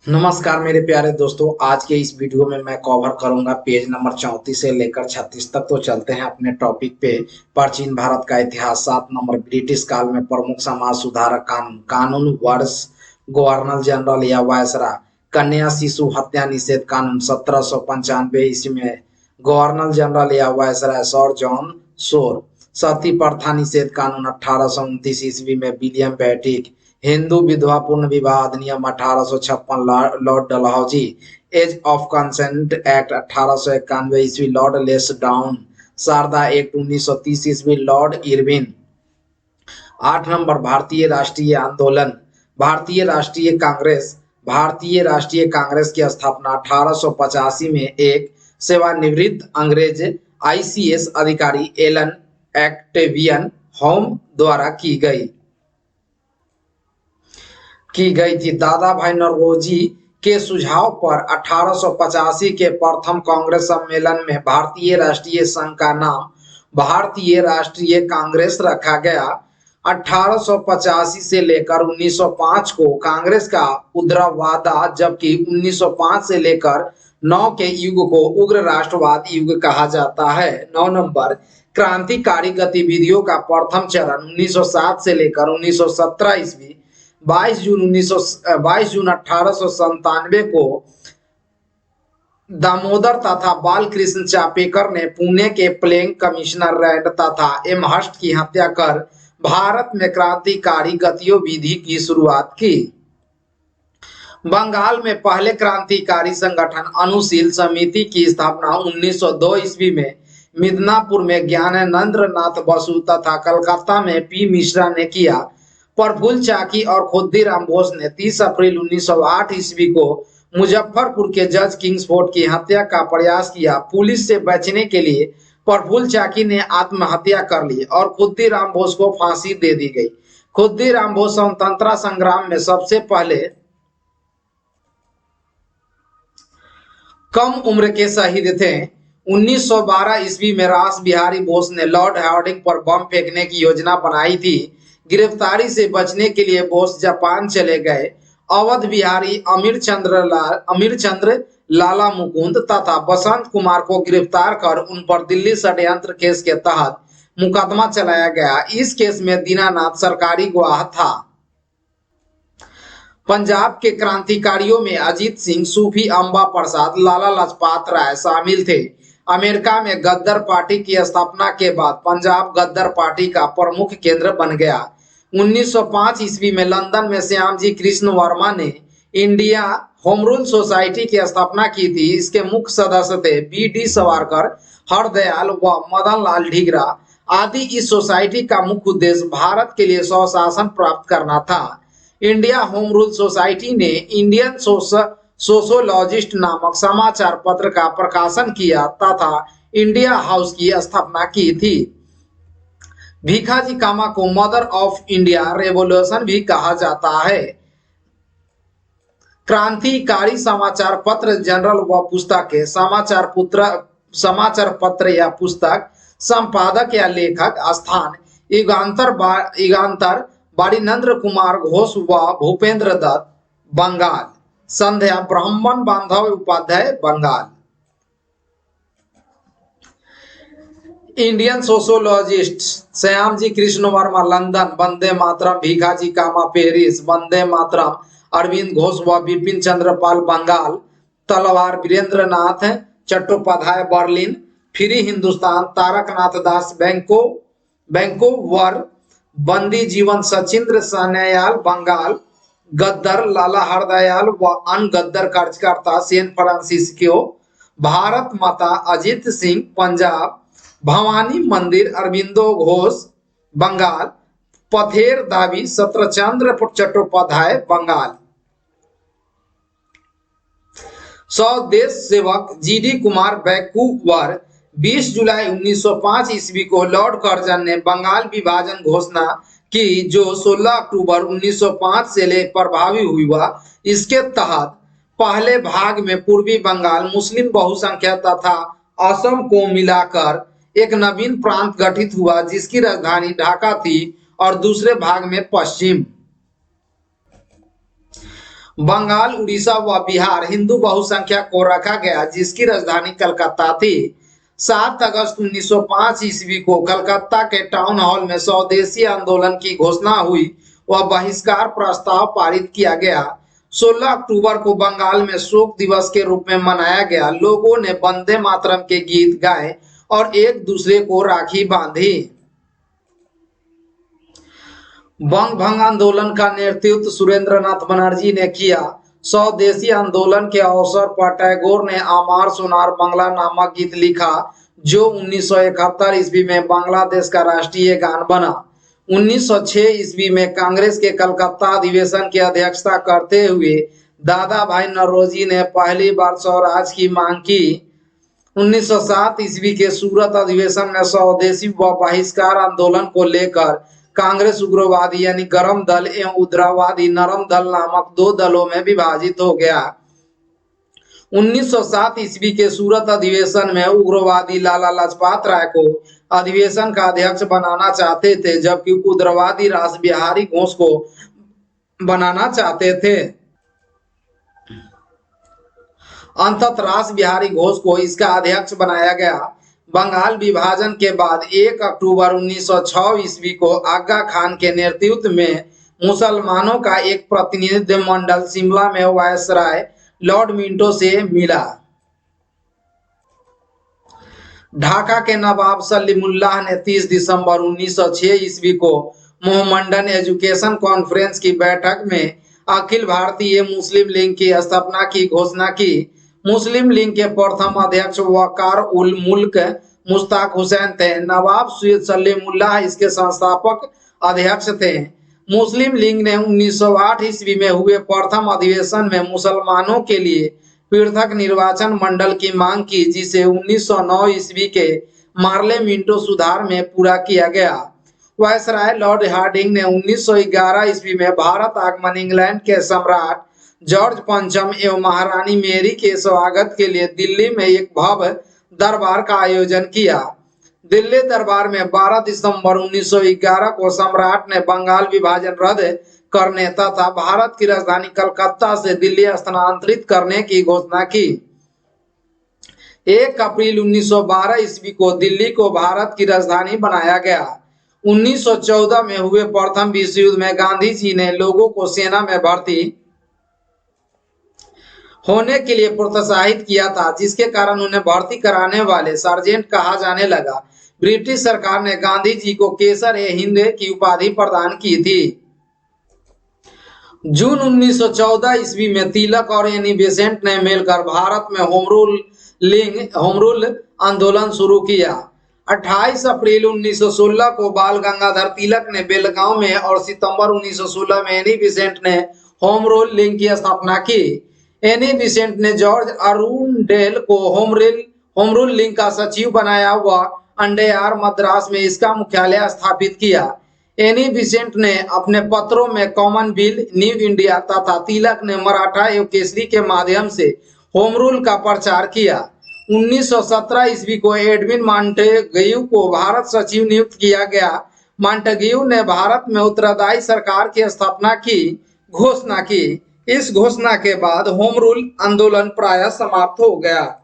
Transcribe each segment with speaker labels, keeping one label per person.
Speaker 1: नमस्कार मेरे प्यारे दोस्तों। आज के इस वीडियो में मैं कवर करूंगा पेज नंबर 34 से लेकर 36 तक। तो चलते हैं अपने टॉपिक पे। प्राचीन भारत का इतिहास। 7 नंबर, ब्रिटिश काल में प्रमुख समाज सुधारक कानून। कानून वर्ष गवर्नर जनरल या वायसरा। कन्या शिशु हत्या निषेध कानून 1795 ईस्वी में गवर्नर जनरल या वायसराय सर जॉन शोर। सती प्रथा निषेध कानून 1829 ईस्वी में विलियम बेंटिक। हिंदू विधवा पूर्ण विवाह अधिनियम 1856 Lord Dalhousie. Age of consent act 1891 ईस्वी लॉर्ड लेसडाउन। शारदा एक्ट 1930 ईस्वी लॉर्ड इरविन। 8 नंबर, भारतीय राष्ट्रीय आंदोलन। भारतीय राष्ट्रीय कांग्रेस। भारतीय राष्ट्रीय कांग्रेस की स्थापना 1885 में एक सेवानिवृत्त अंग्रेज आईसीएस अधिकारी एलन एक्टेवियन होम द्वारा की गई थी। दादा भाई नौरोजी के सुझाव पर 1885 के प्रथम कांग्रेस सम्मेलन में भारतीय राष्ट्रीय संघ का नाम भारतीय राष्ट्रीय कांग्रेस रखा गया। 1885 से लेकर 1905 को कांग्रेस का उग्रवादा, जबकि 1905 से लेकर 9 के युग को उग्र राष्ट्रवाद युग कहा जाता है। 9 नंबर, क्रांतिकारी गतिविधियों का प्रथम चरण 1907 से लेकर 1917 ईस्वी। 22 जून 1897 को दामोदर तथा बालकृष्ण चापेकर ने पुणे के प्लेइंग कमिश्नर रैंड तथा एमहर्स्ट की हत्या कर भारत में क्रांतिकारी गतिविधि की शुरुआत की। बंगाल में पहले क्रांतिकारी संगठन अनुशील समिति की स्थापना 1902 ईस्वी में मिदनापुर में ज्ञानेंद्र नाथ बसु तथा कलकत्ता में पी मिश्रा ने किया। प्रफुल्ल चाकी और खुद्दीराम बोस ने 30 अप्रैल 1908 ईस्वी को मुजफ्फरपुर के जज किंग्सफोर्ड की हत्या का प्रयास किया। पुलिस से बचने के लिए प्रफुल्ल चाकी ने आत्महत्या कर ली और खुद्दीराम बोस को फांसी दे दी गई। खुद्दीराम बोस स्वतंत्रता संग्राम में सबसे पहले कम उम्र के शहीद थे। 1912 ईस्वी में रास बिहारी बोस ने लॉर्ड हार्डिंग पर बम फेंकने की योजना बनाई थी। गिरफ्तारी से बचने के लिए बोस जापान चले गए। अवध बिहारी अमीर चंद्र लाला मुकुंद तथा बसंत कुमार को गिरफ्तार कर उन पर दिल्ली षड्यंत्र केस के तहत मुकदमा चलाया गया। इस केस में दीनानाथ सरकारी गवाह था। पंजाब के क्रांतिकारियों में अजीत सिंह, सूफी अम्बा प्रसाद, लाला लाजपत राय शामिल थे। अमेरिका में गद्दर पार्टी की स्थापना के बाद पंजाब गद्दर पार्टी का प्रमुख केंद्र बन गया। 1905 ईस्वी में लंदन में श्यामजी कृष्ण वर्मा ने इंडिया होम रूल सोसाइटी की स्थापना की थी। इसके मुख्य सदस्य थे बी.डी. सावरकर, हरदयाल व मदन लाल ढींगरा आदि। इस सोसाइटी का मुख्य उद्देश्य भारत के लिए स्वशासन प्राप्त करना था। इंडिया होम रूल सोसाइटी ने इंडियन सोशोलॉजिस्ट नामक समाचार पत्र का प्रकाशन किया तथा इंडिया हाउस की स्थापना की थी। भीखाजी कामा को मदर ऑफ इंडिया रेवोल्यूशन भी कहा जाता है। क्रांतिकारी समाचार पत्र, जर्नल व पुस्तक के समाचार पत्र या पुस्तक संपादक या लेखक स्थान युगांतर बारीनंद्र कुमार घोष व Bhupendra Dutt Bengal. Sandhya Brahmo Bandhab Upadhyay Bengal. Indian sociologist Shyamji Krishna Varma London. Vande Mataram Bhikaji Cama Paris. Vande Mataram Aurobindo Ghosh व Bipin Chandra Pal Bengal. Talwar Virendra Nath Chattopadhyay Berlin. Free Hindustan Taraknath Das Vancouver. Bandi Jeevan Sachindra Sanyal Bengal. गद्दर लाला हरदयाल व अन्य गद्दर कार्यकर्ता सैन फ्रांसिस्को। भारत माता अजीत सिंह पंजाब। भवानी मंदिर अरविंदो घोष बंगाल। पथेर दावी सत्रचंद्र चट्टोपाध्याय बंगाल। स्वदेश सेवक जी.डी. कुमार वैंकूवर। 20 जुलाई 1905 ईस्वी को लॉर्ड कर्जन ने बंगाल विभाजन घोषणा की, जो 16 अक्टूबर 1905 से प्रभावी हुआ। इसके तहत पहले भाग में पूर्वी बंगाल मुस्लिम बहुसंख्यक तथा असम को मिलाकर एक नवीन प्रांत गठित हुआ, जिसकी राजधानी ढाका थी, और दूसरे भाग में पश्चिम बंगाल, उड़ीसा व बिहार हिंदू बहुसंख्यक को रखा गया, जिसकी राजधानी कलकत्ता थी। 7 अगस्त 1905 ईस्वी को कलकत्ता के टाउन हॉल में स्वदेशी आंदोलन की घोषणा हुई व बहिष्कार प्रस्ताव पारित किया गया। 16 अक्टूबर को बंगाल में शोक दिवस के रूप में मनाया गया। लोगों ने वंदे मातरम के गीत गाए और एक दूसरे को राखी बांधी। बंग भंग आंदोलन का नेतृत्व सुरेंद्रनाथ बनर्जी ने किया। स्वदेशी आंदोलन के अवसर पर टैगोर ने आमार सोनार बांग्ला नामक गीत लिखा, जो 1971 ईस्वी में बांग्लादेश का राष्ट्रीय गान बना। 1906 ईस्वी में कांग्रेस के कलकत्ता अधिवेशन की अध्यक्षता करते हुए दादा भाई नौरोजी ने पहली बार स्वराज की मांग की। 1907 ईस्वी के सूरत अधिवेशन में स्वदेशी व बहिष्कार आंदोलन को लेकर कांग्रेस उग्रवादी यानी गर्म दल एवं उग्रवादी नरम दल नामक 2 दलों में विभाजित हो गया। 1907 ईस्वी के सूरत अधिवेशन में उग्रवादी लाला लाजपत राय को अधिवेशन का अध्यक्ष बनाना चाहते थे, जबकि उग्रवादी रास बिहारी घोष को बनाना चाहते थे। अंततः रास बिहारी घोष को इसका अध्यक्ष बनाया गया। बंगाल विभाजन के बाद 1 अक्टूबर 1906 ईस्वी को आगा खान के नेतृत्व में मुसलमानों का एक प्रतिनिधिमंडल शिमला में वायसराय लॉर्ड मिंटो से मिला। ढाका के नवाब सलीमुल्लाह ने 30 दिसंबर 1906 ईस्वी को मोहम्मडन एजुकेशन कॉन्फ्रेंस की बैठक में अखिल भारतीय मुस्लिम लीग की स्थापना की घोषणा की। मुस्लिम लीग के प्रथम अध्यक्ष वकार उल मुल्क मुश्ताक हुसैन थे। नवाब सैयद सलीमुल्लाह इसके संस्थापक अध्यक्ष थे। मुस्लिम लीग ने 1908 ईस्वी में हुए प्रथम अधिवेशन में मुसलमानों के लिए पृथक निर्वाचन मंडल की मांग की, जिसे 1909 ईस्वी के मार्ले मिंटो सुधार में पूरा किया गया। वायसराय लॉर्ड हार्डिंग ने 1911 ईस्वी में भारत आगमन इंग्लैंड के सम्राट जॉर्ज पंचम एवं महारानी मेरी के स्वागत के लिए दिल्ली में एक भव्य दरबार का आयोजन किया। दिल्ली दरबार में 12 दिसंबर 1911 को सम्राट ने बंगाल विभाजन रद्द करने तथा भारत की राजधानी कलकत्ता से दिल्ली स्थानांतरित करने की घोषणा की। 1 अप्रैल 1912 ईस्वी को दिल्ली को भारत की राजधानी बनाया गया। 1914 में हुए प्रथम विश्व युद्ध में गांधी जी ने लोगों को सेना में भर्ती होने के लिए प्रोत्साहित किया था, जिसके कारण उन्हें भर्ती कराने वाले सार्जेंट कहा जाने लगा। ब्रिटिश सरकार ने गांधी जी को केसर-ए-हिंद की उपाधि प्रदान की थी। जून 1914 ईस्वी में तिलक और एनी बेसेंट ने मिलकर भारत में होम रूल आंदोलन शुरू किया। 28 अप्रैल 1916 को बाल गंगाधर तिलक ने बेलगांव में और सितंबर 1916 में एनी बेसेंट ने होम रूल लीग की स्थापना की। एनी बेसेंट ने जॉर्ज अरुंडेल को होम रूल लीग का सचिव बनाया व अंडेयार मद्रास में इसका मुख्यालय स्थापित किया। एनी बेसेंट ने अपने पत्रों में कॉमनवेल्थ, न्यू इंडिया तथा तिलक ने मराठा एवं केसरी के माध्यम से होम रूल का प्रचार किया। 1917 ईस्वी को एडविन मॉन्टेग्यू को भारत सचिव नियुक्त किया गया। मॉन्टेग्यू ने भारत में उत्तरदायी सरकार की स्थापना की घोषणा की। इस घोषणा के बाद होम रूल आंदोलन प्रायः समाप्त हो गया।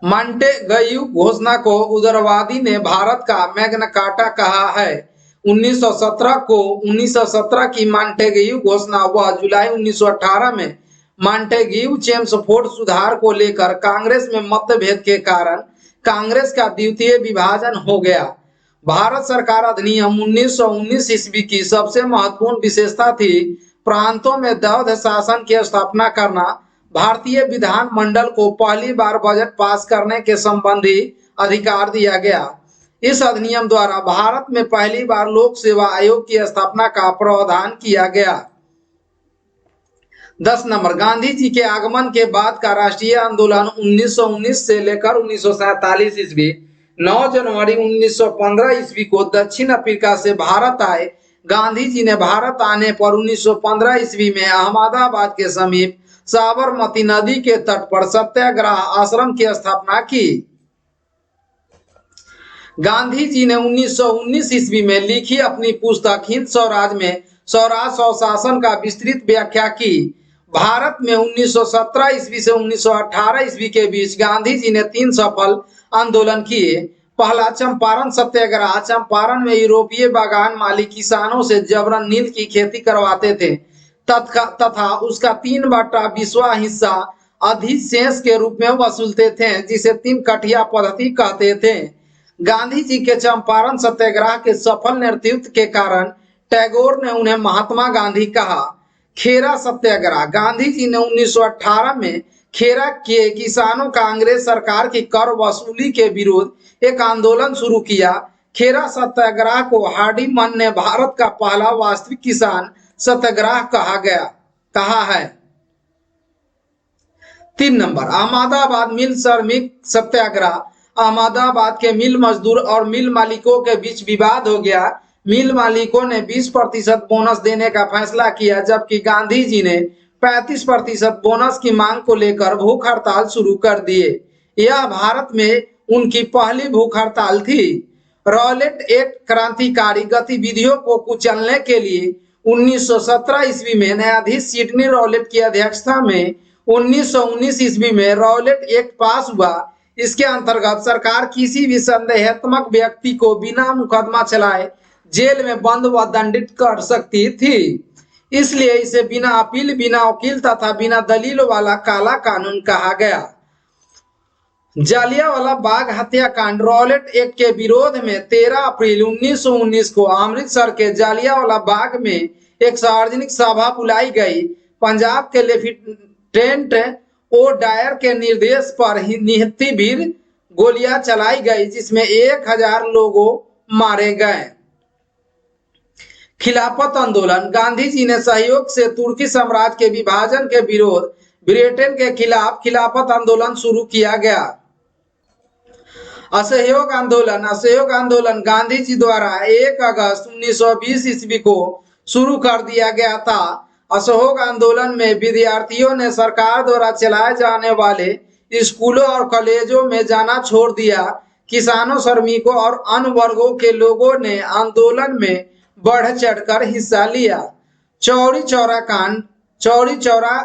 Speaker 1: मॉन्टेग्यू घोषणा को उदारवादी ने भारत का मैग्ना कार्टा कहा है। 1917 की मॉन्टेग्यू घोषणा व जुलाई 1918 में मॉन्टेग्यू चेम्सफोर्ड सुधार को लेकर कांग्रेस में मतभेद के कारण कांग्रेस का द्वितीय विभाजन हो गया। भारत सरकार अधिनियम 1919 ईस्वी की सबसे महत्वपूर्ण विशेषता थी प्रांतों में द्वैध शासन की स्थापना करना। भारतीय विधान मंडल को पहली बार बजट पास करने के संबंधी अधिकार दिया गया। इस अधिनियम द्वारा भारत में पहली बार लोक सेवा आयोग की स्थापना का प्रावधान किया गया। 10 नंबर, गांधी जी के आगमन के बाद का राष्ट्रीय आंदोलन 1919 से लेकर 1947 ईस्वी। 9 जनवरी 1915 ईस्वी को दक्षिण अफ्रीका से भारत आए। गांधी जी ने भारत आने पर 1915 ईस्वी में अहमदाबाद के समीप साबरमती नदी के तट पर सत्याग्रह आश्रम की स्थापना की। गांधी जी ने 1919 ईस्वी में लिखी अपनी पुस्तक हिंद स्वराज में स्वराज स्वशासन का विस्तृत व्याख्या की। भारत में 1917 ईस्वी से 1918 ईस्वी के बीच गांधी जी ने 3 सफल आंदोलन किए। पहला चंपारण सत्याग्रह। चंपारण में यूरोपीय बागान मालिक किसानों से जबरन नील की खेती करवाते थे तथा उसका 3/20वां हिस्सा अधिशेष के रूप में वसूलते थे, जिसे 3 कठिया पद्धति कहते थे। गांधी जी के चंपारण सत्याग्रह के सफल नेतृत्व के कारण टैगोर ने उन्हें महात्मा गांधी कहा। खेरा सत्याग्रह। गांधी जी ने 1918 में खेरा के किसानों का अंग्रेज सरकार की कर वसूली के विरुद्ध एक आंदोलन शुरू किया। खेरा सत्याग्रह को हार्डीमन ने भारत का पहला वास्तविक किसान सत्याग्रह कहा है। 3 नंबर अहमदाबाद मिल श्रमिक सत्याग्रह। अहमदाबाद के मिल मजदूर और मिल मालिकों के बीच विवाद हो गया। मिल मालिकों ने 20% बोनस देने का फैसला किया, जबकि गांधी जी ने 35% बोनस की मांग को लेकर भूख हड़ताल शुरू कर दिए। यह भारत में उनकी पहली भूख हड़ताल थी। रॉलेट एक्ट क्रांतिकारी गतिविधियों को कुचलने के लिए 1917 ईस्वी में न्यायाधीश सिडनी रॉलेट की अध्यक्षता में 1919 ईस्वी में रॉलेट एक्ट पास हुआ। इसके अंतर्गत सरकार किसी भी संदेहात्मक व्यक्ति को बिना मुकदमा चलाए जेल में बंद व दंडित कर सकती थी। इसलिए इसे बिना अपील, बिना वकील तथा बिना दलील वाला काला कानून कहा गया। जालियांवाला बाग हत्याकांड। रॉलेट एक्ट के विरोध में 13 अप्रैल 1919 को अमृतसर के जालियांवाला बाग में एक सार्वजनिक सभा बुलाई गई। पंजाब के लेफ्टिनेंट ओ डायर के निर्देश पर निहत्थी भीड़ गोलियां चलाई गई, जिसमें 1000 लोगों मारे गए। खिलाफत आंदोलन। गांधी जी ने सहयोग से तुर्की साम्राज्य के विभाजन के विरोध ब्रिटेन के खिलाफ खिलाफत आंदोलन शुरू किया गया। असहयोग आंदोलन। असहयोग आंदोलन गांधी जी द्वारा 1 अगस्त 1920 ईस्वी को शुरू कर दिया गया था। असहयोग आंदोलन में विद्यार्थियों ने सरकार द्वारा चलाए जाने वाले स्कूलों और कॉलेजों में जाना छोड़ दिया। किसानों, श्रमिकों और अन्य वर्गों के लोगों ने आंदोलन में बढ़ चढ़कर हिस्सा लिया। चौरी चौरा कांड। चौरी चौरा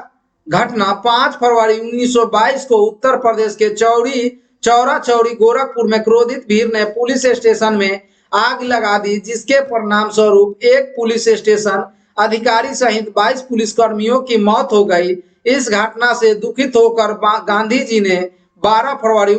Speaker 1: घटना 5 फरवरी 1922 को उत्तर प्रदेश के चौरी गोरखपुर में क्रोधित भीड़ ने पुलिस स्टेशन में आग लगा दी, जिसके परिणाम स्वरूप एक पुलिस स्टेशन अधिकारी सहित 22 पुलिसकर्मियों की मौत हो गई। इस घटना से दुखित होकर गांधी जी ने 12 फरवरी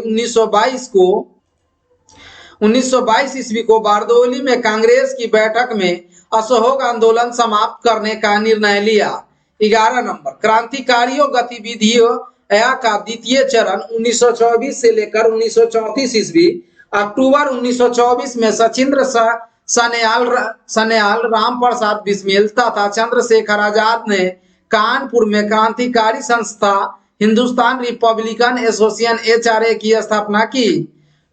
Speaker 1: 1922 ईस्वी को बारदोली में कांग्रेस की बैठक में असहयोग आंदोलन समाप्त करने का निर्णय लिया। 11 नंबर क्रांतिकारियों गतिविधियों का द्वितीय चरण। 1924 से लेकर 1934 ईस्वी। अक्टूबर 1924 में सचिंद्र सन्याल, राम प्रसाद बिस्मिल तथा चंद्रशेखर आजाद ने कानपुर में क्रांतिकारी संस्था हिंदुस्तान रिपब्लिकन एसोसिएशन HRA की स्थापना की।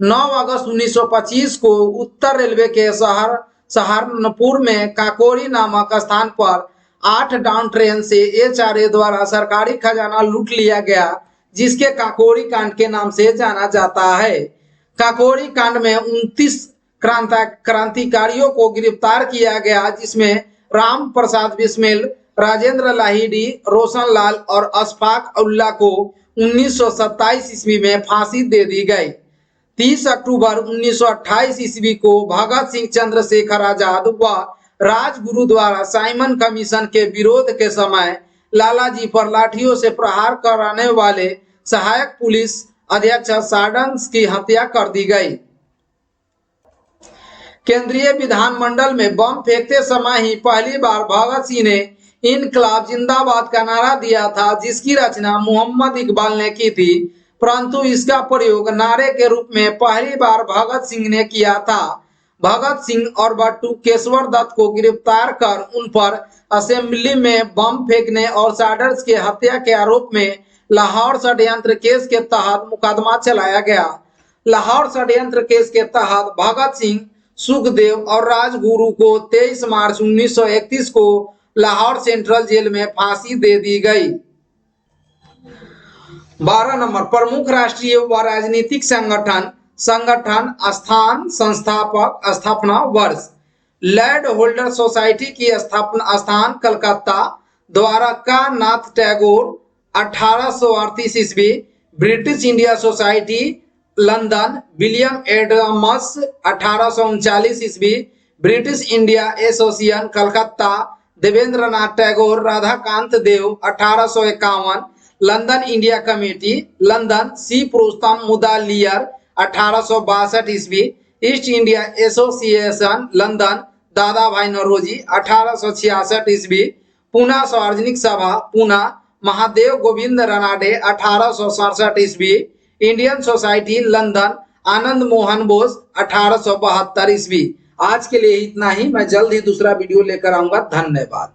Speaker 1: 9 अगस्त 1925 को उत्तर रेलवे के सहारनपुर में काकोरी नामक स्थान पर 8 डाउन ट्रेन से HRA द्वारा सरकारी खजाना लूट लिया गया, जिसके काकोरी कांड के नाम से जाना जाता है। काकोरी कांड में 29 क्रांतिकारियों को गिरफ्तार किया गया, जिसमें राम प्रसाद बिस्मिल, राजेंद्र लाहिड़ी, रोशन लाल और अशफाक उल्लाह को 1927 ईस्वी में फांसी दे दी गई। 30 अक्टूबर 1928 ईस्वी को भगत सिंह, चंद्रशेखर आजाद व राजगुरु द्वारा साइमन कमीशन के विरोध के समय लालाजी पर लाठियों से प्रहार कराने वाले सहायक पुलिस अधीक्षक सार्डन्स की हत्या कर दी गई। केंद्रीय विधानमंडल में बम फेंकते समय ही पहली बार भगत सिंह ने इनकलाब जिंदाबाद का नारा दिया था, जिसकी रचना मोहम्मद इकबाल ने की थी, परंतु इसका प्रयोग नारे के रूप में पहली बार भगत सिंह ने किया था। भगत सिंह और बट्टू केशवर दत्त को गिरफ्तार कर उन पर असेंबली में बम फेंकने और सार्डन्स के हत्या के आरोप में लाहौर षड्यंत्र केस के तहत मुकदमा चलाया गया। लाहौर षड्यंत्र केस के तहत भगत सिंह, सुखदेव और राजगुरु को 23 मार्च 1931 को लाहौर सेंट्रल जेल में फांसी दे दी गई। 12 नंबर प्रमुख राष्ट्रीय व राजनीतिक संगठन स्थापना वर्ष। लैंड होल्डर सोसाइटी की स्थापना स्थान कलकत्ता, द्वारका नाथ टैगोर 1838 ईस्वी। British India society London, William Adams 1839 ईस्वी। British India association Calcutta, Devendranath Tagore Radhakanta Deb 1851। London India committee London, C Purushottam Mudaliar 1862 ईस्वी। ईस्ट इंडिया एसोसिएशन लंदन, दादा भाई नौरोजी 1866 ईस्वी। पूना सार्वजनिक सभा पूना, महादेव गोविंद रानडे 1867 ईस्वी। Indian society London, Anand Mohan Bose 1872 ईस्वी। आज के लिए इतना ही, मैं जल्द ही दूसरा वीडियो लेकर आऊंगा। धन्यवाद।